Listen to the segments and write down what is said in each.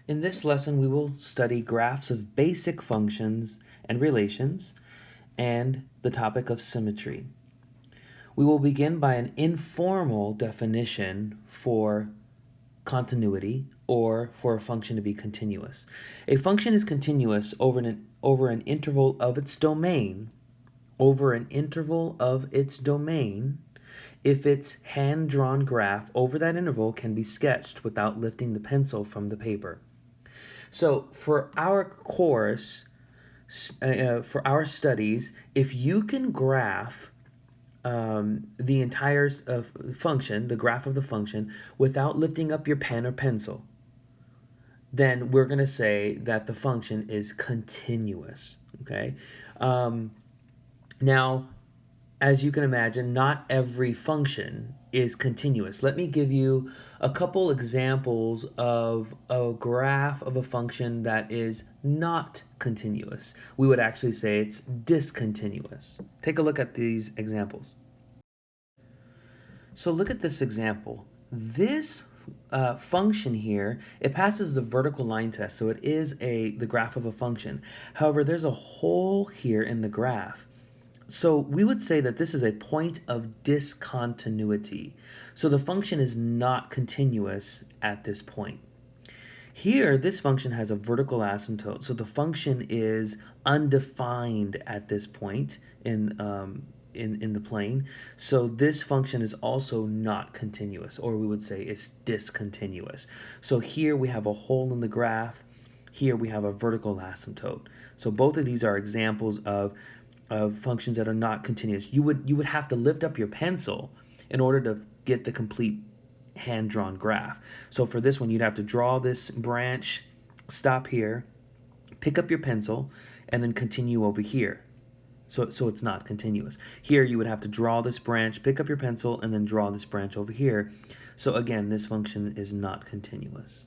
In this lesson, we will study graphs of basic functions and relations and the topic of symmetry. We will begin by an informal definition for continuity or for a function to be continuous. A function is continuous over an interval of its domain, if its hand-drawn graph over that interval can be sketched without lifting the pencil from the paper. So for our course, for our studies, if you can graph the entire function, the graph of the function, without lifting up your pen or pencil, then we're going to say that the function is continuous, okay? Now, as you can imagine, not every function is continuous. Let me give you a couple examples of a graph of a function that is not continuous. We would actually say it's discontinuous. Take a look at these examples. So look at this example. This function here, it passes the vertical line test, so it is the graph of a function. However, there's a hole here in the graph. So we would say that this is a point of discontinuity. So the function is not continuous at this point. Here, this function has a vertical asymptote, so the function is undefined at this point in the plane. So this function is also not continuous, or we would say it's discontinuous. So here we have a hole in the graph. Here we have a vertical asymptote. So both of these are examples of functions that are not continuous. You would have to lift up your pencil in order to get the complete hand-drawn graph. So for this one, you'd have to draw this branch, stop here, pick up your pencil, and then continue over here. So it's not continuous. Here you would have to draw this branch, pick up your pencil, and then draw this branch over here. So again, this function is not continuous.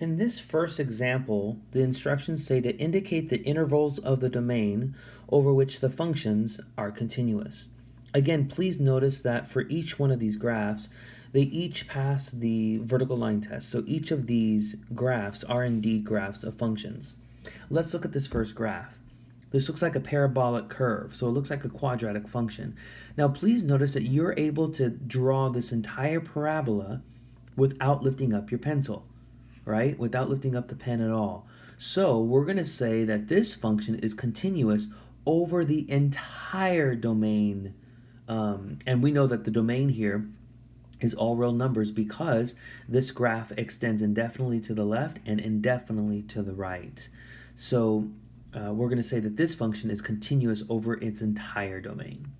In this first example, the instructions say to indicate the intervals of the domain over which the functions are continuous. Again, please notice that for each one of these graphs, they each pass the vertical line test. So each of these graphs are indeed graphs of functions. Let's look at this first graph. This looks like a parabolic curve, so it looks like a quadratic function. Now please notice that you're able to draw this entire parabola without lifting up your pencil, right? Without lifting up the pen at all. So we're going to say that this function is continuous over the entire domain. And we know that the domain here is all real numbers because this graph extends indefinitely to the left and indefinitely to the right. So we're going to say that this function is continuous over its entire domain.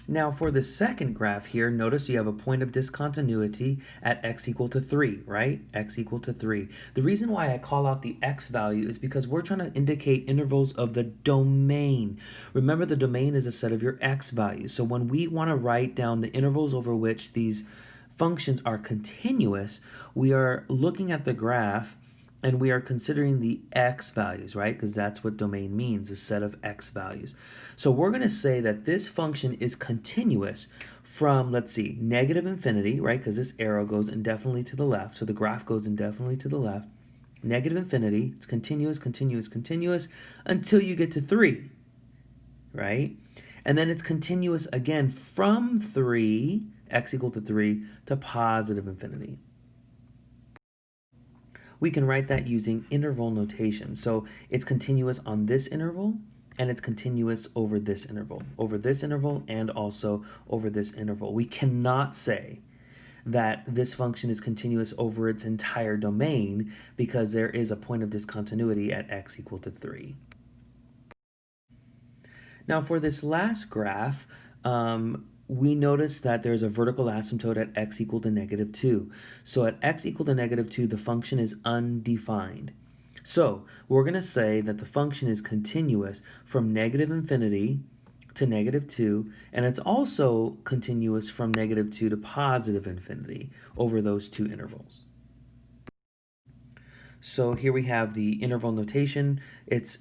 Now for the second graph here, notice you have a point of discontinuity at x equal to 3, right? X equal to 3. The reason why I call out the x value is because we're trying to indicate intervals of the domain. Remember, the domain is a set of your x values. So when we want to write down the intervals over which these functions are continuous, we are looking at the graph and we are considering the x values, right? Because that's what domain means, a set of x values. So we're going to say that this function is continuous from, let's see, negative infinity, right? Because this arrow goes indefinitely to the left, so the graph goes indefinitely to the left. Negative infinity, it's continuous, continuous, continuous, until you get to 3, right? And then it's continuous again from 3, x equal to 3, to positive infinity. We can write that using interval notation. So it's continuous on this interval, and it's continuous over this interval, and also over this interval. We cannot say that this function is continuous over its entire domain because there is a point of discontinuity at x equal to 3. Now for this last graph, we notice that there's a vertical asymptote at x equal to negative 2. So at x equal to negative 2, the function is undefined. So we're going to say that the function is continuous from negative infinity to negative 2, and it's also continuous from negative 2 to positive infinity over those two intervals. So here we have the interval notation. It's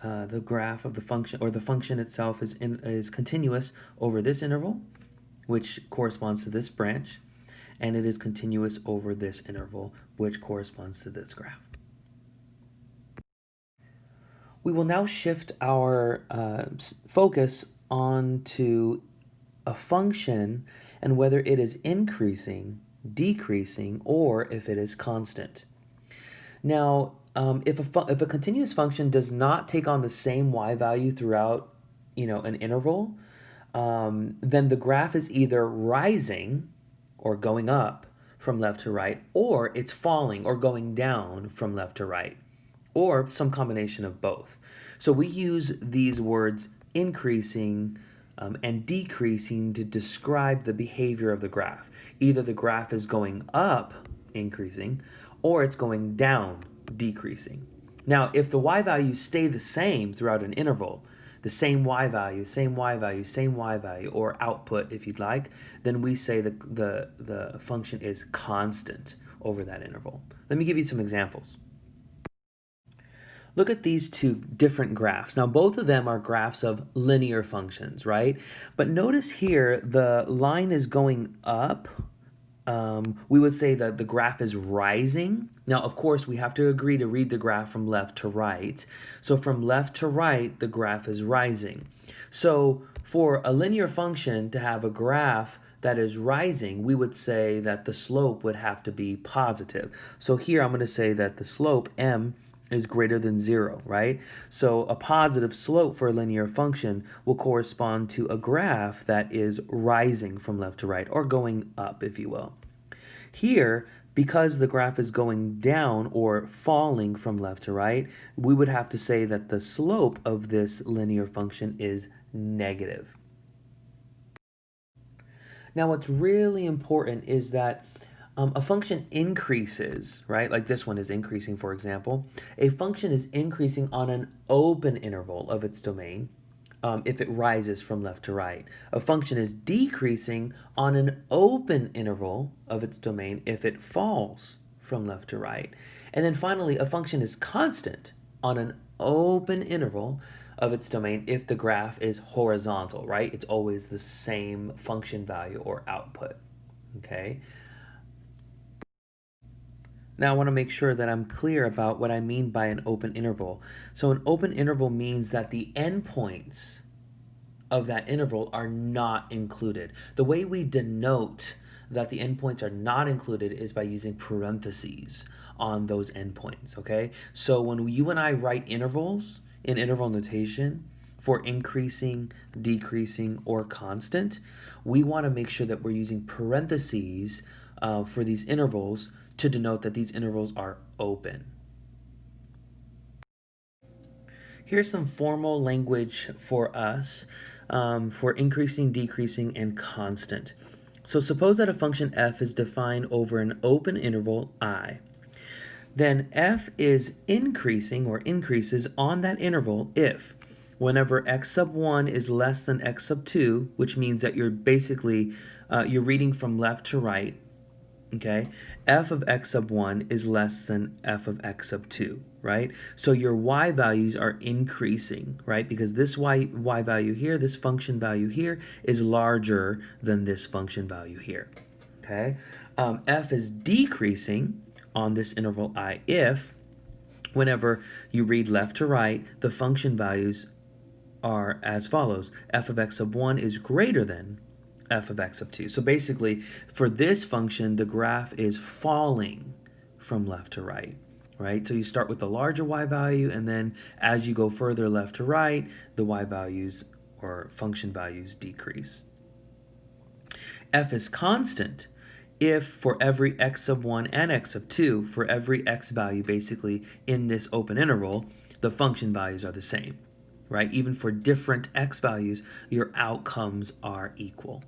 the graph of the function, or the function itself is continuous over this interval, which corresponds to this branch. and it is continuous over this interval, which corresponds to this graph. We will now shift our focus onto a function and whether it is increasing, decreasing, or if it is constant. Now, if a continuous function does not take on the same y value throughout, an interval, then the graph is either rising or going up from left to right, or it's falling or going down from left to right, or some combination of both. So we use these words increasing and decreasing to describe the behavior of the graph. Either the graph is going up, increasing, or it's going down, decreasing. Now, if the y values stay the same throughout an interval, the same y value, same y value, same y value, or output if you'd like, then we say the function is constant over that interval. Let me give you some examples. Look at these two different graphs. Now, both of them are graphs of linear functions, right? But notice here, the line is going up. We would say that the graph is rising. Now, of course, we have to agree to read the graph from left to right. So from left to right, the graph is rising. So for a linear function to have a graph that is rising, we would say that the slope would have to be positive. So here I'm going to say that the slope, m, is greater than 0, right? So a positive slope for a linear function will correspond to a graph that is rising from left to right, or going up, if you will. Here, because the graph is going down or falling from left to right, we would have to say that the slope of this linear function is negative. Now, what's really important is that a function increases, right? Like this one is increasing, for example. A function is increasing on an open interval of its domain if it rises from left to right. A function is decreasing on an open interval of its domain if it falls from left to right. And then finally, a function is constant on an open interval of its domain if the graph is horizontal, right? It's always the same function value or output, okay? Now I want to make sure that I'm clear about what I mean by an open interval. So an open interval means that the endpoints of that interval are not included. The way we denote that the endpoints are not included is by using parentheses on those endpoints, okay? So when you and I write intervals in interval notation for increasing, decreasing, or constant, we want to make sure that we're using parentheses for these intervals to denote that these intervals are open. Here's some formal language for us for increasing, decreasing, and constant. So suppose that a function f is defined over an open interval I. Then f is increasing or increases on that interval if whenever x sub 1 is less than x sub 2, which means that you're basically you're reading from left to right, okay, f of x sub 1 is less than f of x sub 2, right? So your y values are increasing, right? Because this y value here, this function value here, is larger than this function value here, okay? F is decreasing on this interval I if, whenever you read left to right, the function values are as follows. F of x sub 1 is greater than f of x sub 2. So basically, for this function, the graph is falling from left to right, right? So you start with the larger y value, and then as you go further left to right, the y values or function values decrease. F is constant if for every x sub 1 and x sub 2, for every x value basically in this open interval, the function values are the same, right? Even for different x values, your outcomes are equal.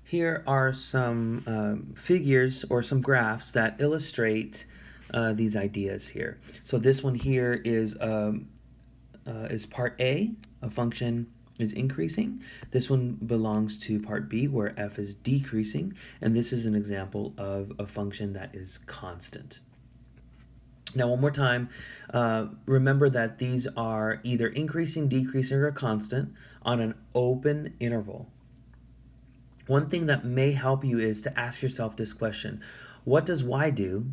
Here are some figures or some graphs that illustrate these ideas here. So this one here is part A, a function is increasing. This one belongs to part B, where f is decreasing, and this is an example of a function that is constant. Now, one more time, remember that these are either increasing, decreasing, or constant on an open interval. One thing that may help you is to ask yourself this question: what does y do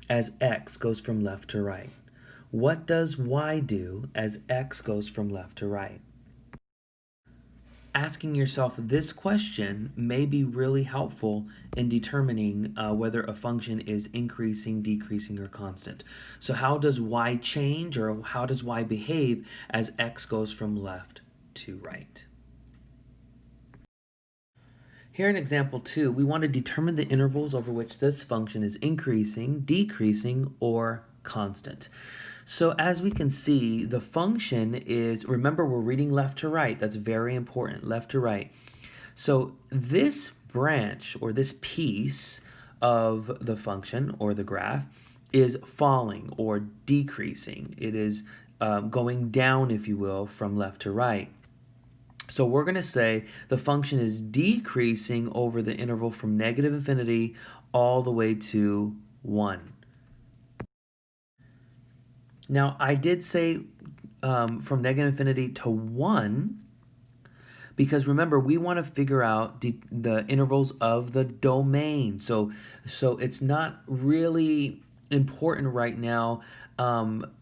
as x goes from left to right? What does y do as x goes from left to right? Asking yourself this question may be really helpful in determining whether a function is increasing, decreasing, or constant. So how does y change, or how does y behave as x goes from left to right? Here in example 2, we want to determine the intervals over which this function is increasing, decreasing, or constant. So as we can see, the function is, remember we're reading left to right, that's very important, left to right. So this branch, or this piece of the function or the graph, is falling or decreasing. It is going down, if you will, from left to right. So we're going to say the function is decreasing over the interval from negative infinity all the way to 1. Now, I did say from negative infinity to 1 because remember, we want to figure out the intervals of the domain. So it's not really important right now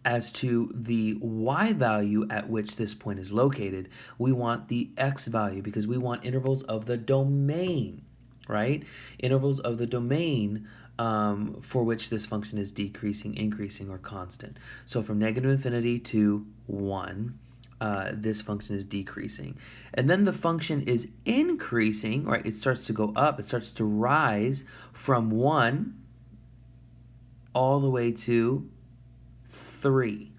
as to the y value at which this point is located. We want the x value because we want intervals of the domain, right? Intervals of the domain for which this function is decreasing, increasing, or constant. So from negative infinity to 1, this function is decreasing. And then the function is increasing, right? It starts to go up, it starts to rise from 1 all the way to 3.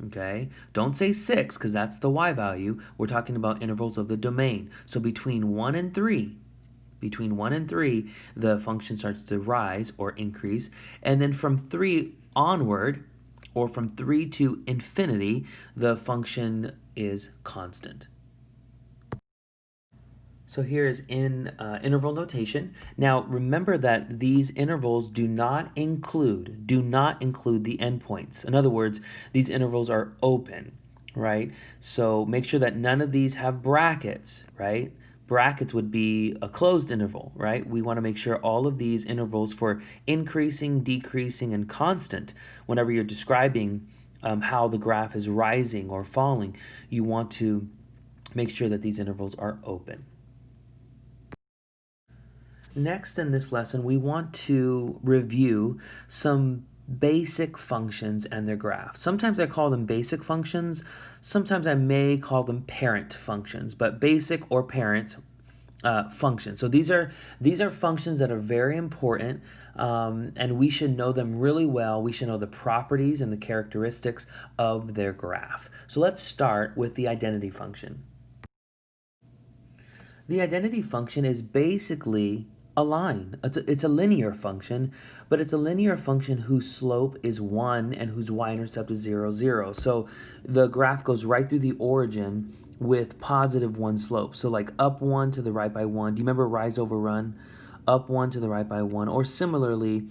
Okay? Don't say 6 because that's the y value. We're talking about intervals of the domain. So between 1 and 3, the function starts to rise or increase. And then from 3 onward, or from 3 to infinity, the function is constant. So here is in interval notation. Now remember that these intervals do not include the endpoints. In other words, these intervals are open, right? So make sure that none of these have brackets, right? Brackets would be a closed interval, right? We want to make sure all of these intervals for increasing, decreasing, and constant, whenever you're describing how the graph is rising or falling, you want to make sure that these intervals are open. Next in this lesson, we want to review some basic functions and their graphs. Sometimes I call them basic functions, sometimes I may call them parent functions, but basic or parent functions. So these are functions that are very important, and we should know them really well. We should know the properties and the characteristics of their graph. So let's start with the identity function. The identity function is basically a line. It's a linear function, but it's a linear function whose slope is 1 and whose y-intercept is 0, 0. So the graph goes right through the origin with positive 1 slope. So like up 1 to the right by 1. Do you remember rise over run? Up 1 to the right by 1. Or similarly,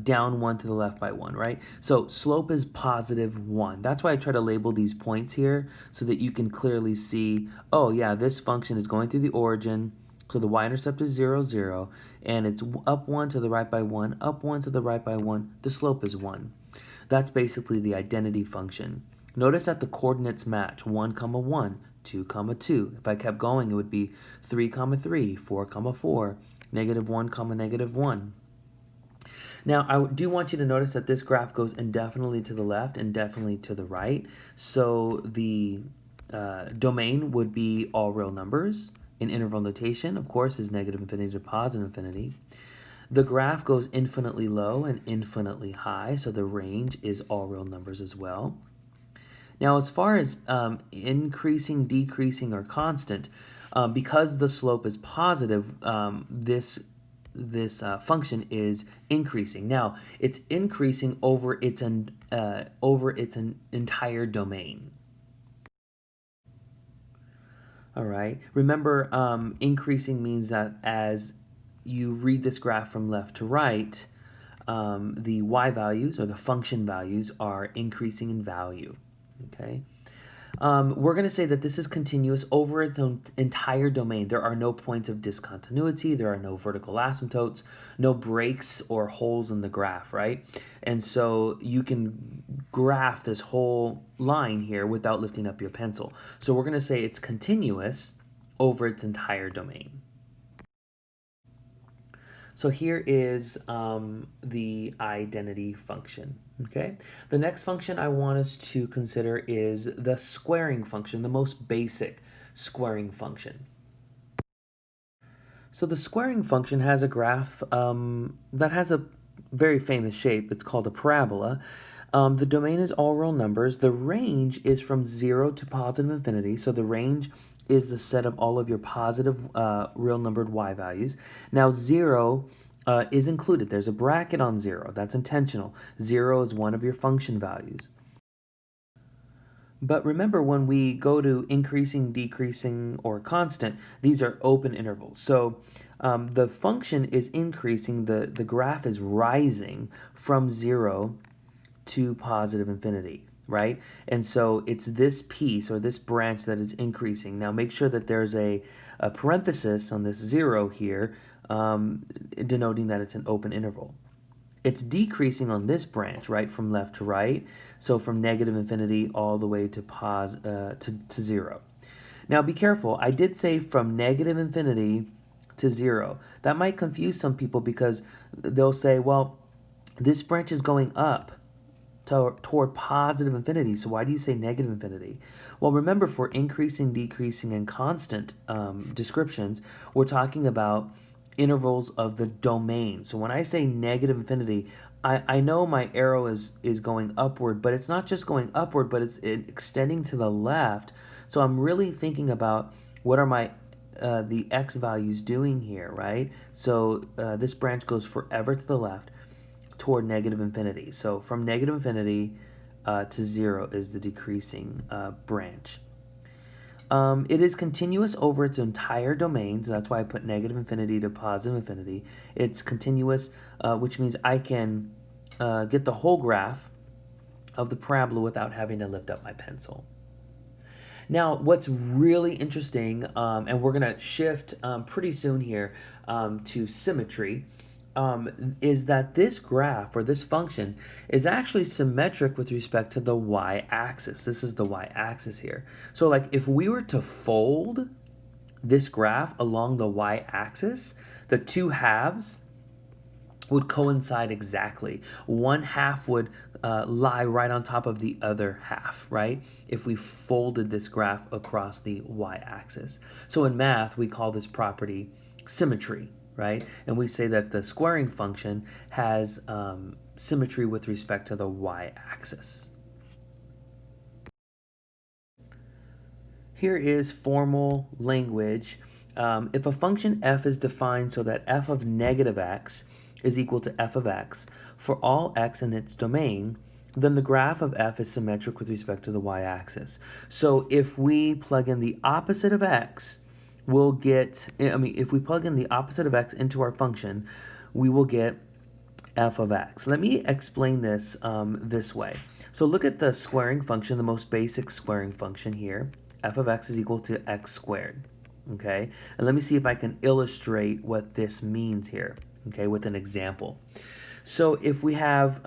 down 1 to the left by 1, right? So slope is positive 1. That's why I try to label these points here so that you can clearly see, oh yeah, this function is going through the origin, so the y-intercept is 0, 0, and it's up 1 to the right by 1, up 1 to the right by 1, the slope is 1. That's basically the identity function. Notice that the coordinates match, 1, 1, 2, 2. If I kept going, it would be 3, 3, 4, 4, negative 1, negative 1. Now, I do want you to notice that this graph goes indefinitely to the left and definitely to the right. So the domain would be all real numbers. In interval notation, of course, is negative infinity to positive infinity. The graph goes infinitely low and infinitely high, so the range is all real numbers as well. Now, as far as increasing, decreasing, or constant, because the slope is positive, this function is increasing. Now, it's increasing over its entire domain. All right. Remember, increasing means that as you read this graph from left to right, the y values or the function values are increasing in value. Okay. We're going to say that this is continuous over its own entire domain. There are no points of discontinuity. There are no vertical asymptotes, no breaks or holes in the graph, right? And so you can graph this whole line here without lifting up your pencil. So we're going to say it's continuous over its entire domain. So here is the identity function, okay? The next function I want us to consider is the squaring function, the most basic squaring function. So the squaring function has a graph that has a very famous shape. It's called a parabola. The domain is all real numbers. The range is from 0 to positive infinity. So the range is the set of all of your positive real numbered y values. Now 0 is included. There's a bracket on 0. That's intentional. 0 is one of your function values. But remember, when we go to increasing, decreasing, or constant, these are open intervals. So the function is increasing, the graph is rising from 0 to positive infinity, right? And so it's this piece or this branch that is increasing. Now make sure that there's a parenthesis on this 0 here, denoting that it's an open interval. It's decreasing on this branch, right, from left to right. So from negative infinity all the way to 0. Now be careful. I did say from negative infinity to 0. That might confuse some people because they'll say, well, this branch is going up toward positive infinity. So why do you say negative infinity? Well, remember, for increasing, decreasing, and constant descriptions, we're talking about intervals of the domain. So when I say negative infinity, I know my arrow is going upward, but it's not just going upward, but it's extending to the left. So I'm really thinking about what are my the x values doing here, right? So this branch goes forever to the left toward negative infinity. So from negative infinity to 0 is the decreasing branch. It is continuous over its entire domain, so that's why I put negative infinity to positive infinity. It's continuous, which means I can get the whole graph of the parabola without having to lift up my pencil. Now, what's really interesting, and we're going to shift pretty soon here to symmetry, is that this graph or this function is actually symmetric with respect to the y-axis. This is the y-axis here. So like if we were to fold this graph along the y-axis, the two halves would coincide exactly. One half would lie right on top of the other half, right? If we folded this graph across the y-axis. So in math, we call this property symmetry, right? And we say that the squaring function has symmetry with respect to the y-axis. Here is formal language. If a function f is defined so that f of negative x is equal to f of x for all x in its domain, then the graph of f is symmetric with respect to the y-axis. So if we plug in the opposite of x, we'll get, if we plug in the opposite of x into our function, we will get f of x. Let me explain this this way. So look at the squaring function, the most basic squaring function here. F of x is equal to x squared, okay? And let me see if I can illustrate what this means here, okay, with an example. So if we have,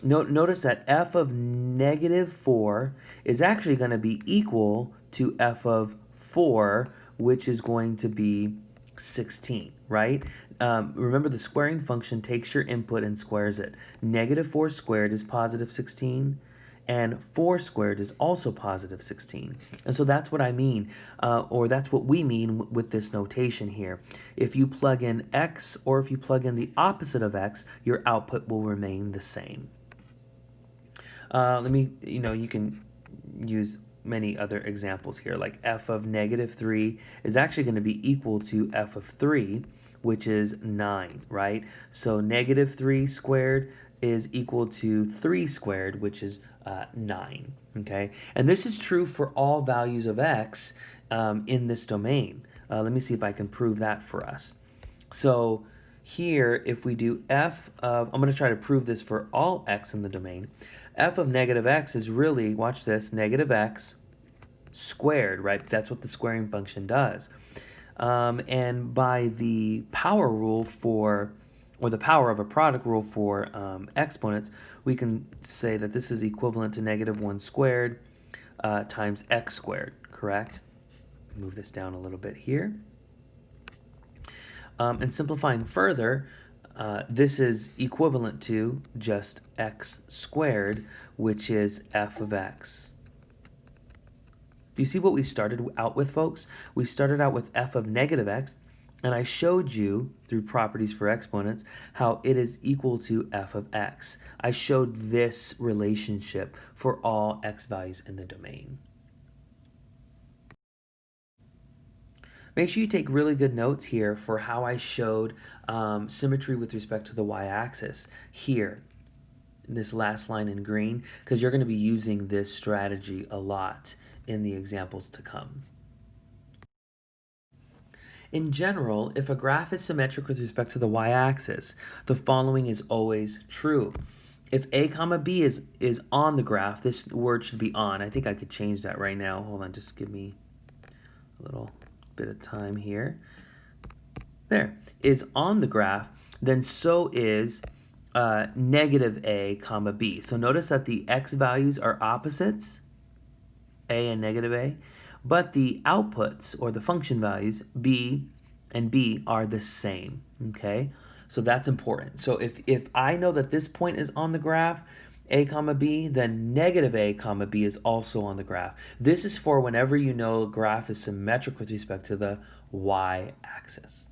notice that f of negative 4 is actually going to be equal to f of 4, which is going to be 16, right? Remember, the squaring function takes your input and squares it. Negative 4 squared is positive 16, and 4 squared is also positive 16. And so that's what I mean, or that's what we mean with this notation here. If you plug in x or if you plug in the opposite of x, your output will remain the same. You can use many other examples here, like f of negative 3 is actually going to be equal to f of 3, which is 9, right? So negative 3 squared is equal to 3 squared, which is 9, okay? And this is true for all values of x in this domain. Let me see if I can prove that for us. So here, if we do f of, I'm going to try to prove this for all x in the domain. F of negative x is really, watch this, negative x squared, right? That's what the squaring function does. And by the power rule for, or the power of a product rule for exponents, we can say that this is equivalent to -1 squared times x squared, correct? Move this down a little bit here. And simplifying further, this is equivalent to just x squared, which is f of x. Do you see what we started out with, folks? We started out with f of -x, and I showed you, through properties for exponents, how it is equal to f of x. I showed this relationship for all x values in the domain. Make sure you take really good notes here for how I showed symmetry with respect to the y-axis here, this last line in green, because you're going to be using this strategy a lot in the examples to come. In general, if a graph is symmetric with respect to the y-axis, the following is always true. If a comma b is on the graph, this word should be on. I think I could change that right now. Hold on, just give me a little bit of time here. There, is on the graph, then so is -a comma b. So notice that the x values are opposites, a and -a, but the outputs, or the function values, b and b, are the same, okay? So that's important. So if I know that this point is on the graph, a comma b, then -a comma b is also on the graph. This is for whenever you know a graph is symmetric with respect to the y-axis.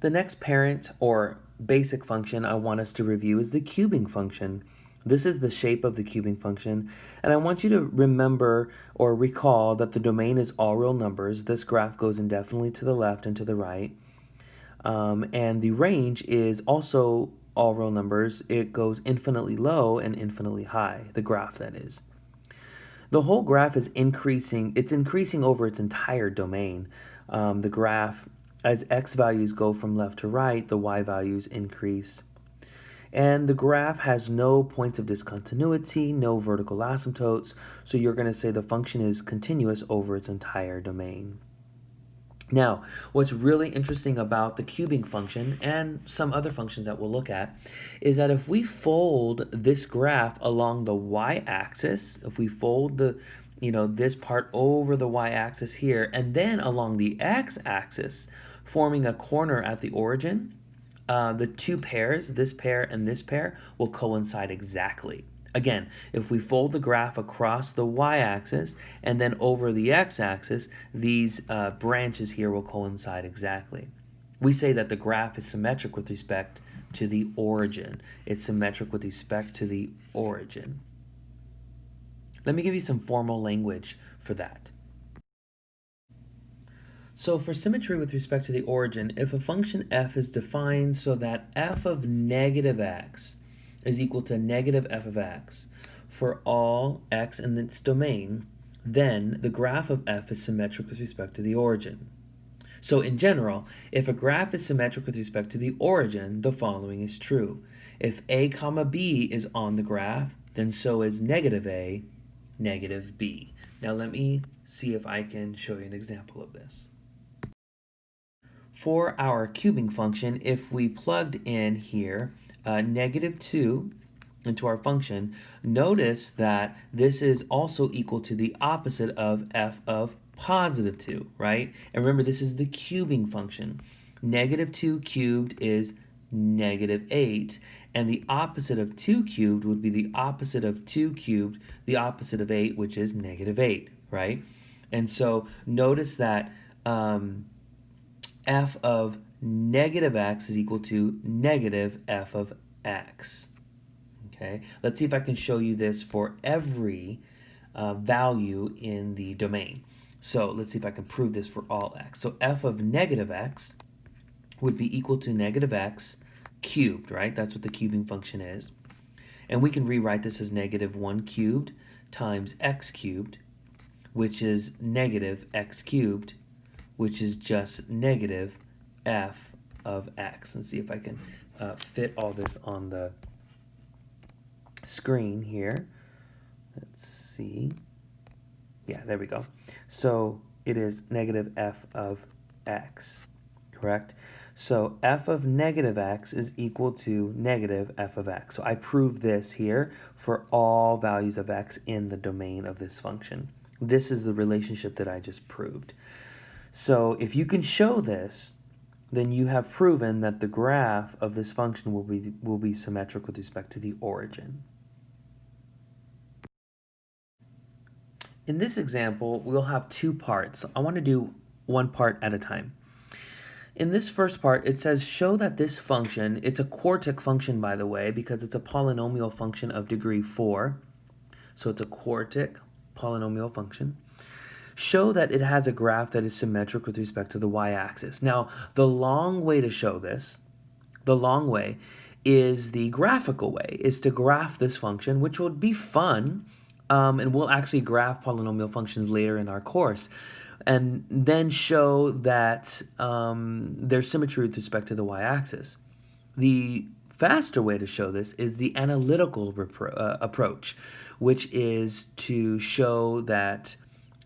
The next parent or basic function I want us to review is the cubing function. This is the shape of the cubing function, and I want you to remember or recall that the domain is all real numbers. This graph goes indefinitely to the left and to the right, and the range is also all real numbers. It goes infinitely low and infinitely high, the graph that is. The whole graph is increasing. It's increasing over its entire domain. The graph, as x values go from left to right, the y values increase. And the graph has no points of discontinuity, no vertical asymptotes, so you're going to say the function is continuous over its entire domain. Now, what's really interesting about the cubing function and some other functions that we'll look at is that if we fold this graph along the y-axis, if we fold this part over the y-axis here and then along the x-axis, forming a corner at the origin, the two pairs, this pair and this pair, will coincide exactly. Again, if we fold the graph across the y-axis and then over the x-axis, these branches here will coincide exactly. We say that the graph is symmetric with respect to the origin. It's symmetric with respect to the origin. Let me give you some formal language for that. So for symmetry with respect to the origin, if a function f is defined so that f of -x is equal to -f of x for all x in its domain, then the graph of f is symmetric with respect to the origin. So in general, if a graph is symmetric with respect to the origin, the following is true. If a comma b is on the graph, then so is -a, -b. Now let me see if I can show you an example of this. For our cubing function, if we plugged in here -2 into our function, notice that this is also equal to the opposite of f of +2, right? And remember, this is the cubing function. -2 cubed is -8, and the opposite of 2 cubed would be the opposite of 2 cubed, the opposite of 8, which is -8, right? And so notice that f of -x is equal to -f of x. Okay, let's see if I can show you this for every value in the domain. So let's see if I can prove this for all x. So f of -x would be equal to -x cubed, right? That's what the cubing function is. And we can rewrite this as -1 cubed times x cubed, which is -x cubed, which is just -f of x. Let's see if I can fit all this on the screen here. Let's see. Yeah, there we go. So it is negative f of x, correct? So f of negative x is equal to negative f of x. So I proved this here for all values of x in the domain of this function. This is the relationship that I just proved. So if you can show this, then you have proven that the graph of this function will be symmetric with respect to the origin. In this example, we'll have two parts. I want to do one part at a time. In this first part, it says show that this function, it's a quartic function by the way, because it's a polynomial function of degree 4. So it's a quartic polynomial function. Show that it has a graph that is symmetric with respect to the y-axis. Now, the long way to show this, the long way, is the graphical way, is to graph this function, which would be fun, and we'll actually graph polynomial functions later in our course, and then show that there's symmetry with respect to the y-axis. The faster way to show this is the analytical approach, which is to show that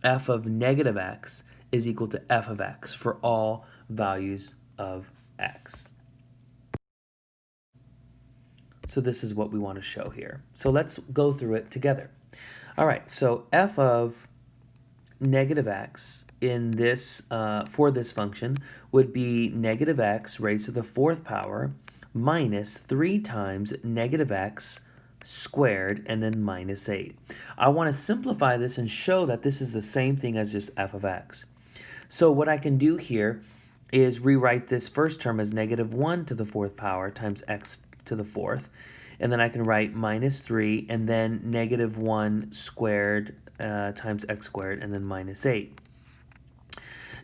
f of negative x is equal to f of x for all values of x. So this is what we want to show here. So let's go through it together. All right, so f of negative x in this for this function would be negative x raised to the 4th power minus 3 times negative x squared and then minus 8. I want to simplify this and show that this is the same thing as just f of x. So what I can do here is rewrite this first term as negative 1 to the 4th power times x to the 4th. And then I can write minus 3 and then negative 1 squared times x squared and then minus 8.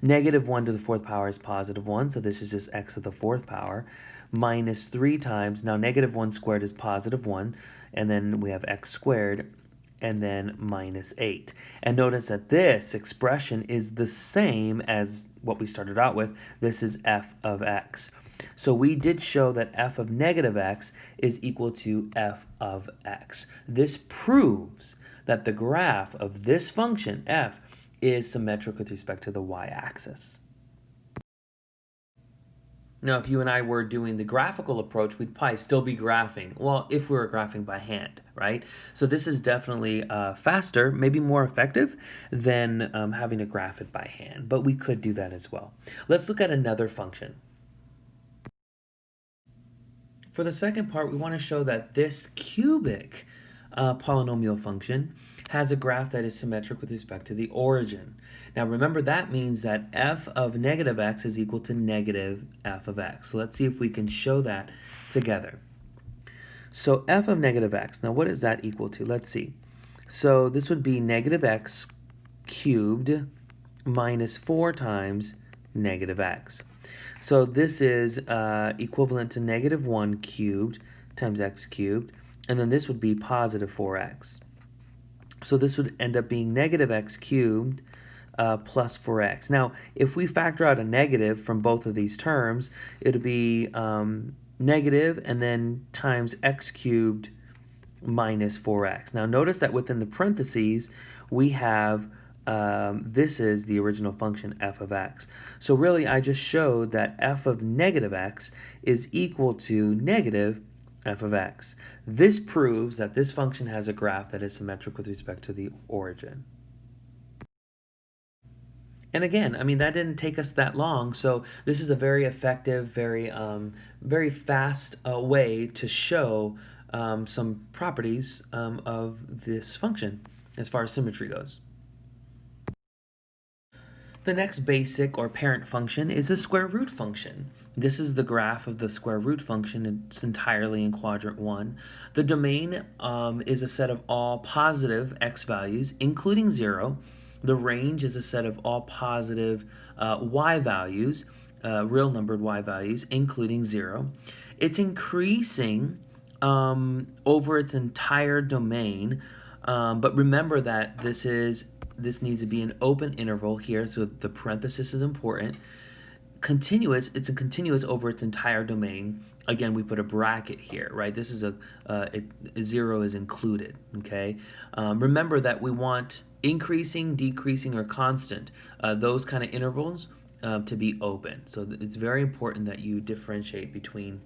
Negative 1 to the 4th power is positive 1, so this is just x to the 4th power, minus 3 times, now negative 1 squared is positive 1, and then we have x squared, and then minus 8. And notice that this expression is the same as what we started out with. This is f of x. So we did show that f of negative x is equal to f of x. This proves that the graph of this function, f, is symmetric with respect to the y-axis. Now, if you and I were doing the graphical approach, we'd probably still be graphing. Well, if we were graphing by hand, right? So this is definitely faster, maybe more effective than having to graph it by hand, but we could do that as well. Let's look at another function. For the second part, we want to show that this cubic polynomial function has a graph that is symmetric with respect to the origin. Now remember, that means that f of negative x is equal to negative f of x. So let's see if we can show that together. So f of negative x, now what is that equal to? Let's see. So this would be negative x cubed minus 4 times negative x. So this is equivalent to negative 1 cubed times x cubed, and then this would be positive 4x. So this would end up being negative x cubed plus 4x. Now, if we factor out a negative from both of these terms, it would be negative and then times x cubed minus 4x. Now, notice that within the parentheses, we have this is the original function f of x. So really, I just showed that f of negative x is equal to negative f of x. This proves that this function has a graph that is symmetric with respect to the origin. And again, I mean, that didn't take us that long, so this is a very effective, very fast way to show some properties of this function as far as symmetry goes. The next basic or parent function is the square root function. This is the graph of the square root function. It's entirely in quadrant 1. The domain is a set of all positive x values, including 0. The range is a set of all positive y values, real numbered y values, including 0. It's increasing over its entire domain, but remember that this needs to be an open interval here, so the parenthesis is important. continuous, it's a continuous over its entire domain. Again, we put a bracket here, right? This is a 0 is included, okay? Remember that we want increasing, decreasing, or constant, those kind of intervals to be open. So it's very important that you differentiate between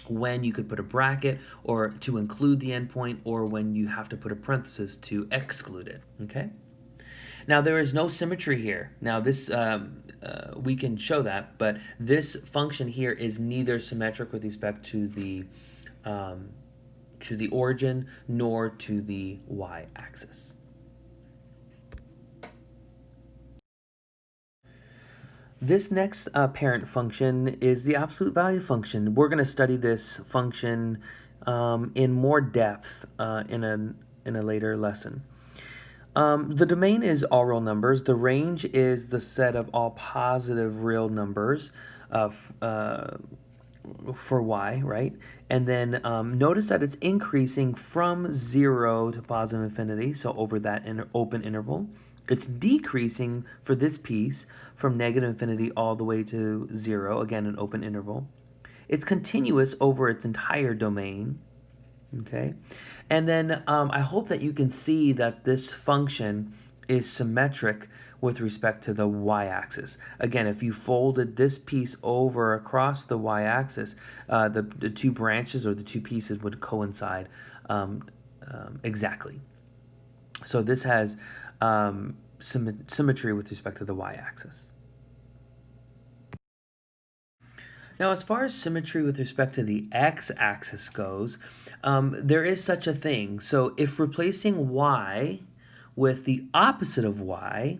when you could put a bracket or to include the endpoint, or when you have to put a parenthesis to exclude it, okay? Now there is no symmetry here. Now this, we can show that, but this function here is neither symmetric with respect to the origin nor to the y-axis. This next parent function is the absolute value function. We're going to study this function in more depth in a later lesson. The domain is all real numbers. The range is the set of all positive real numbers for y, right? And then notice that it's increasing from 0 to positive infinity, so over that open interval. It's decreasing for this piece from negative infinity all the way to 0, again, an open interval. It's continuous over its entire domain, okay? And then I hope that you can see that this function is symmetric with respect to the y-axis. Again, if you folded this piece over across the y-axis, the two branches or the two pieces would coincide exactly. So this has symmetry with respect to the y-axis. Now, as far as symmetry with respect to the x-axis goes, there is such a thing. So if replacing y with the opposite of y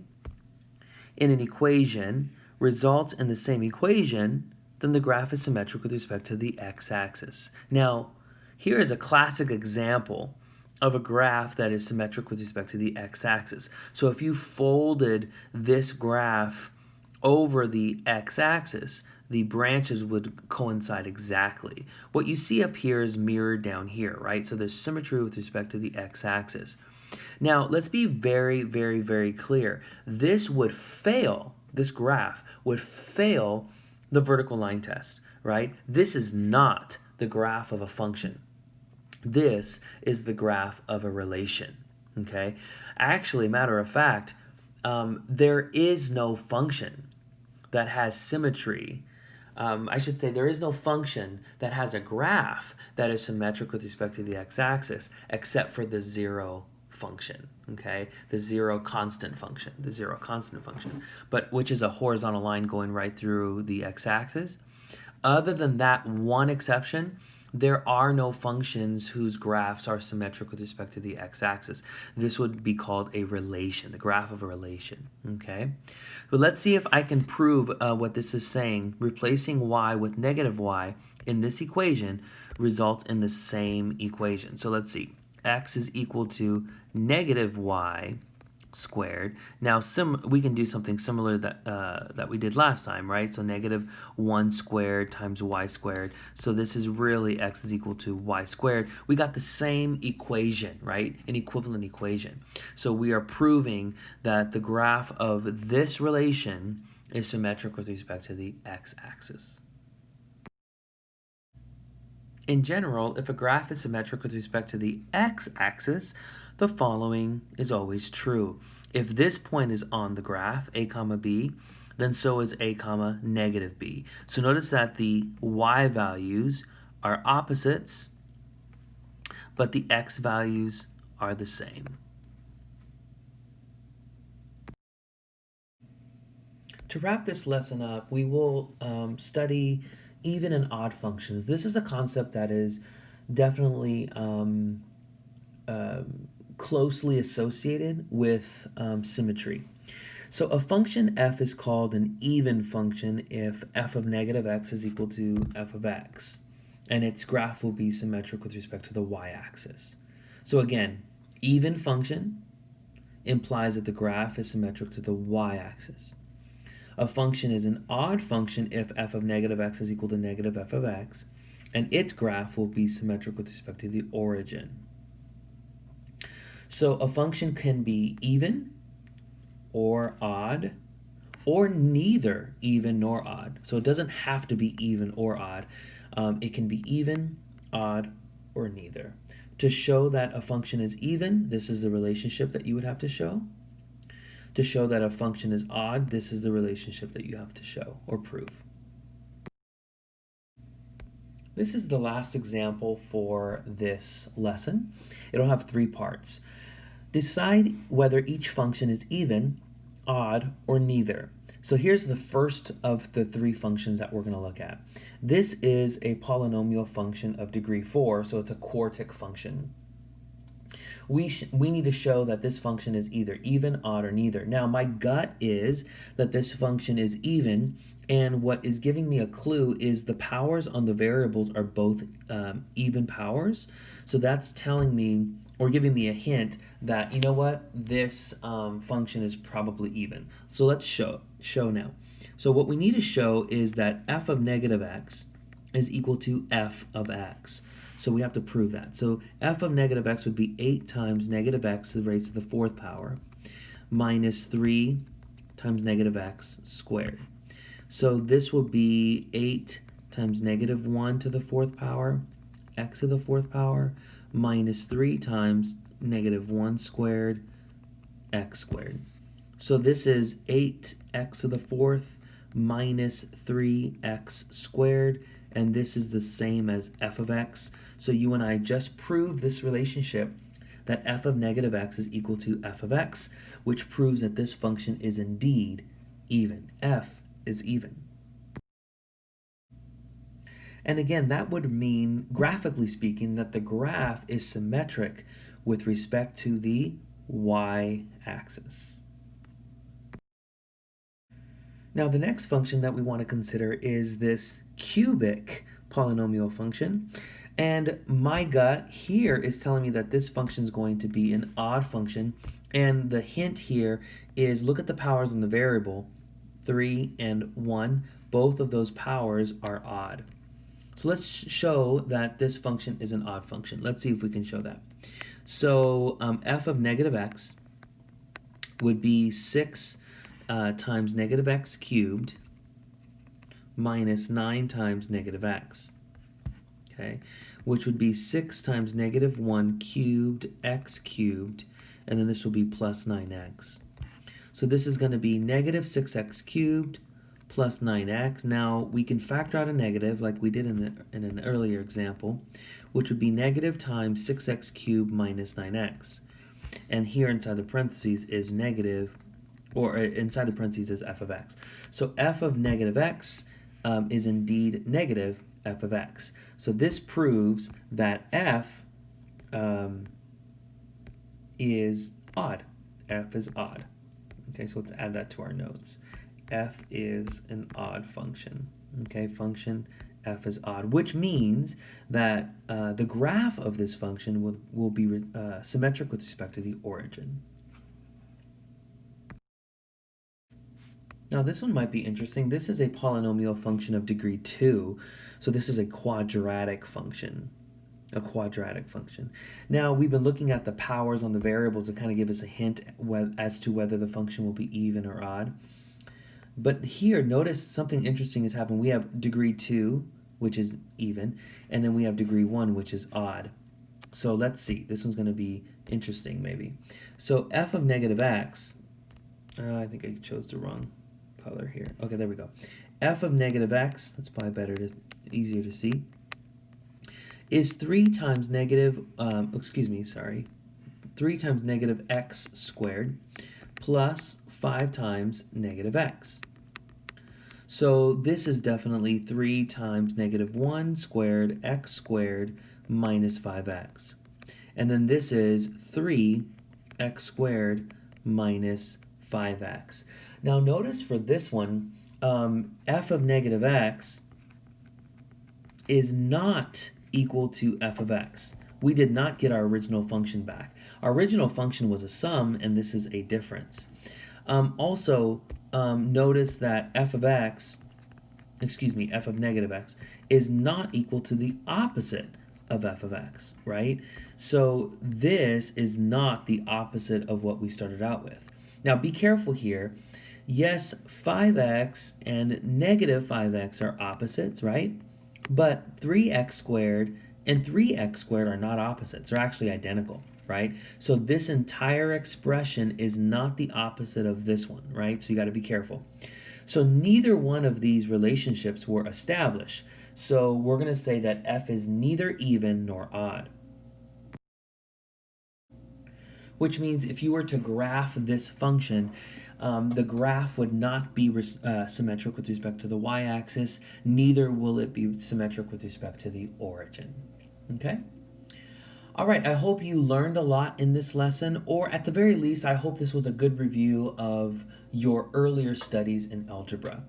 in an equation results in the same equation, then the graph is symmetric with respect to the x-axis. Now, here is a classic example of a graph that is symmetric with respect to the x-axis. So if you folded this graph over the x-axis, the branches would coincide exactly. What you see up here is mirrored down here, right? So there's symmetry with respect to the x-axis. Now, let's be very, very, very clear. This would fail, this graph would fail the vertical line test, right? This is not the graph of a function. This is the graph of a relation, okay? Actually, matter of fact, there is no function that has symmetry. I should say there is no function that has a graph that is symmetric with respect to the x-axis except for the zero function, okay? The zero constant function, but which is a horizontal line going right through the x-axis. Other than that one exception, there are no functions whose graphs are symmetric with respect to the x-axis. This would be called a relation, the graph of a relation, okay? But let's see if I can prove what this is saying. Replacing y with negative y in this equation results in the same equation. So let's see. X is equal to negative y squared. Now we can do something similar that we did last time, right? So negative 1 squared times y squared. So this is really x is equal to y squared. We got the same equation, right? An equivalent equation. So we are proving that the graph of this relation is symmetric with respect to the x-axis. In general, if a graph is symmetric with respect to the x-axis, the following is always true. If this point is on the graph, a comma b, then so is a comma negative b. So notice that the y values are opposites, but the x values are the same. To wrap this lesson up, we will study even and odd functions. This is a concept that is definitely closely associated with symmetry. So a function f is called an even function if f of negative x is equal to f of x, and its graph will be symmetric with respect to the y-axis. So again, even function implies that the graph is symmetric to the y-axis. A function is an odd function if f of negative x is equal to negative f of x, and its graph will be symmetric with respect to the origin. So a function can be even or odd or neither even nor odd. So it doesn't have to be even or odd. It can be even, odd, or neither. To show that a function is even, this is the relationship that you would have to show. To show that a function is odd, this is the relationship that you have to show or prove. This is the last example for this lesson. It'll have 3 parts. Decide whether each function is even, odd, or neither. So here's the first of the 3 functions that we're going to look at. This is a polynomial function of degree 4, so it's a quartic function. We need to show that this function is either even, odd, or neither. Now, my gut is that this function is even, and what is giving me a clue is the powers on the variables are both even powers. So that's telling me, or giving me a hint that, you know what, this function is probably even. So let's show now. So what we need to show is that f of negative x is equal to f of x. So we have to prove that. So f of negative x would be 8 times negative x raised to the 4th power minus 3 times negative x squared. So this will be 8 times negative 1 to the 4th power, x to the 4th power, minus 3 times negative 1 squared, x squared. So this is 8x to the 4th minus 3x squared, and this is the same as f of x. So you and I just proved this relationship that f of negative x is equal to f of x, which proves that this function is indeed even. F is even. And again, that would mean, graphically speaking, that the graph is symmetric with respect to the y-axis. Now, the next function that we want to consider is this cubic polynomial function. And my gut here is telling me that this function is going to be an odd function. And the hint here is look at the powers in the variable, 3 and 1. Both of those powers are odd. So let's show that this function is an odd function. Let's see if we can show that. So f of negative x would be 6 times negative x cubed minus 9 times negative x, okay, which would be 6 times negative 1 cubed x cubed, and then this will be plus 9x. So this is going to be negative 6x cubed plus 9x. Now we can factor out a negative like we did in an earlier example, which would be negative times 6x cubed minus 9x. And here inside the parentheses is negative, or inside the parentheses is f of x. So f of negative x is indeed negative f of x. So this proves that f is odd. F is odd. Okay, so let's add that to our notes. F is an odd function. Okay, function f is odd, which means that the graph of this function will be symmetric with respect to the origin. Now this one might be interesting. This is a polynomial function of degree 2, so this is a quadratic function. A quadratic function. Now we've been looking at the powers on the variables to kind of give us a hint as to whether the function will be even or odd. But here, notice something interesting has happened. We have degree 2, which is even, and then we have degree 1, which is odd. So let's see. This one's going to be interesting, maybe. So f of negative x, I think I chose the wrong color here. Okay, there we go. F of negative x, that's probably easier to see, is 3 times negative, 3 times negative x squared plus 5 times negative x. So this is definitely 3 times negative 1 squared x squared minus 5x. And then this is 3x squared minus 5x. Now notice for this one, f of negative x is not equal to f of x. We did not get our original function back. Our original function was a sum, and this is a difference. Notice that f of negative x is not equal to the opposite of f of x, right? So this is not the opposite of what we started out with. Now be careful here. Yes, 5x and negative 5x are opposites, right? But 3x squared and 3x squared are not opposites. They're actually identical, right? So this entire expression is not the opposite of this one, right? So you got to be careful. So neither one of these relationships were established. So we're going to say that f is neither even nor odd. Which means if you were to graph this function, the graph would not be symmetric with respect to the y-axis, neither will it be symmetric with respect to the origin. Okay? All right, I hope you learned a lot in this lesson, or at the very least, I hope this was a good review of your earlier studies in algebra.